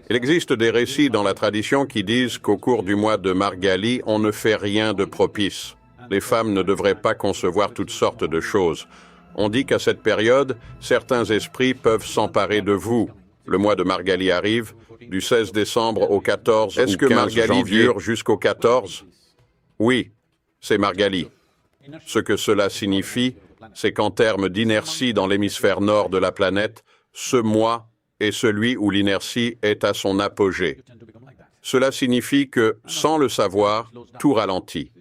Il existe des récits dans la tradition qui disent qu'au cours du mois de Margali, on ne fait rien de propice. Les femmes ne devraient pas concevoir toutes sortes de choses. On dit qu'à cette période, certains esprits peuvent s'emparer de vous. Le mois de Margali arrive du 16 décembre au 14 Est-ce que Margali dure jusqu'au 14? Oui, c'est Margali. Ce que cela signifie, c'est qu'en termes d'inertie dans l'hémisphère nord de la planète, ce mois est celui où l'inertie est à son apogée. Cela signifie que, sans le savoir, tout ralentit.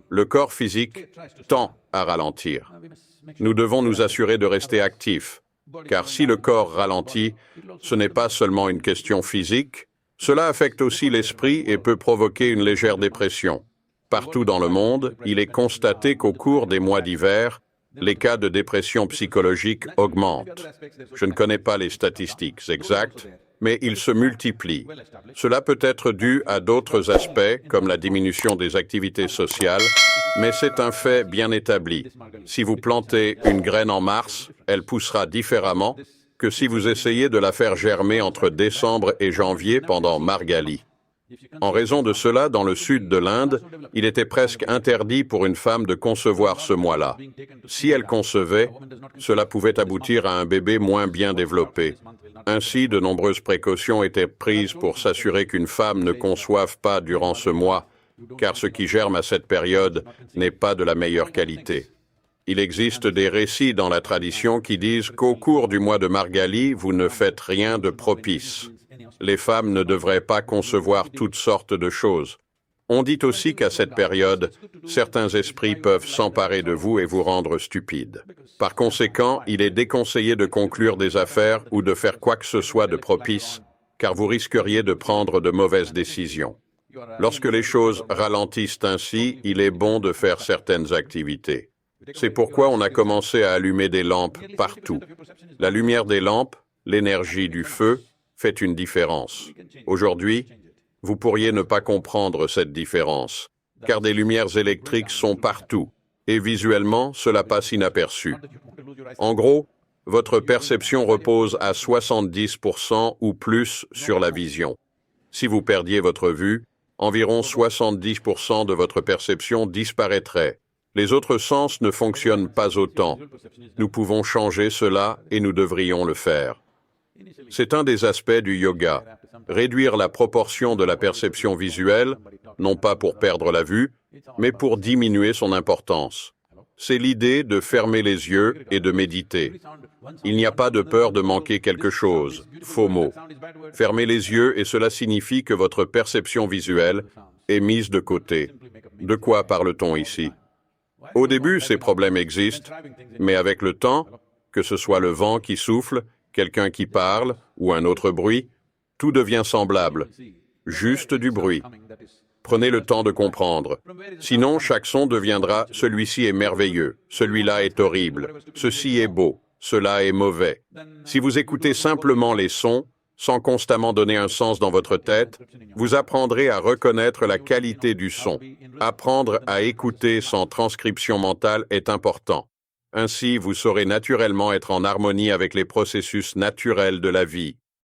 Le corps physique tend à ralentir. Nous devons nous assurer de rester actifs, car si le corps ralentit, ce n'est pas seulement une question physique, cela affecte aussi l'esprit et peut provoquer une légère dépression. Partout dans le monde, il est constaté qu'au cours des mois d'hiver, les cas de dépression psychologique augmentent. Je ne connais pas les statistiques exactes, mais ils se multiplient. Cela peut être dû à d'autres aspects, comme la diminution des activités sociales, mais c'est un fait bien établi. Si vous plantez une graine en mars, elle poussera différemment que si vous essayez de la faire germer entre décembre et janvier pendant Margali. En raison de cela, dans le sud de l'Inde, il était presque interdit pour une femme de concevoir ce mois-là. Si elle concevait, cela pouvait aboutir à un bébé moins bien développé. Ainsi, de nombreuses précautions étaient prises pour s'assurer qu'une femme ne conçoive pas durant ce mois, car ce qui germe à cette période n'est pas de la meilleure qualité. Il existe des récits dans la tradition qui disent qu'au cours du mois de Margali, vous ne faites rien de propice. Les femmes ne devraient pas concevoir toutes sortes de choses. On dit aussi qu'à cette période, certains esprits peuvent s'emparer de vous et vous rendre stupide. Par conséquent, il est déconseillé de conclure des affaires ou de faire quoi que ce soit de propice, car vous risqueriez de prendre de mauvaises décisions. Lorsque les choses ralentissent ainsi, il est bon de faire certaines activités. C'est pourquoi on a commencé à allumer des lampes partout. La lumière des lampes, l'énergie du feu, fait une différence. Aujourd'hui, vous pourriez ne pas comprendre cette différence, car des lumières électriques sont partout, et visuellement, cela passe inaperçu. En gros, votre perception repose à 70% ou plus sur la vision. Si vous perdiez votre vue, environ 70% de votre perception disparaîtrait. Les autres sens ne fonctionnent pas autant. Nous pouvons changer cela et nous devrions le faire. C'est un des aspects du yoga. Réduire la proportion de la perception visuelle, non pas pour perdre la vue, mais pour diminuer son importance. C'est l'idée de fermer les yeux et de méditer. Il n'y a pas de peur de manquer quelque chose, FOMO. Fermez les yeux et cela signifie que votre perception visuelle est mise de côté. De quoi parle-t-on ici? Au début, ces problèmes existent, mais avec le temps, que ce soit le vent qui souffle, quelqu'un qui parle ou un autre bruit, tout devient semblable, juste du bruit. Prenez le temps de comprendre. Sinon, chaque son deviendra « celui-ci est merveilleux, celui-là est horrible, ceci est beau, cela est mauvais ». Si vous écoutez simplement les sons, sans constamment donner un sens dans votre tête, vous apprendrez à reconnaître la qualité du son. Apprendre à écouter sans transcription mentale est important. Ainsi, vous saurez naturellement être en harmonie avec les processus naturels de la vie.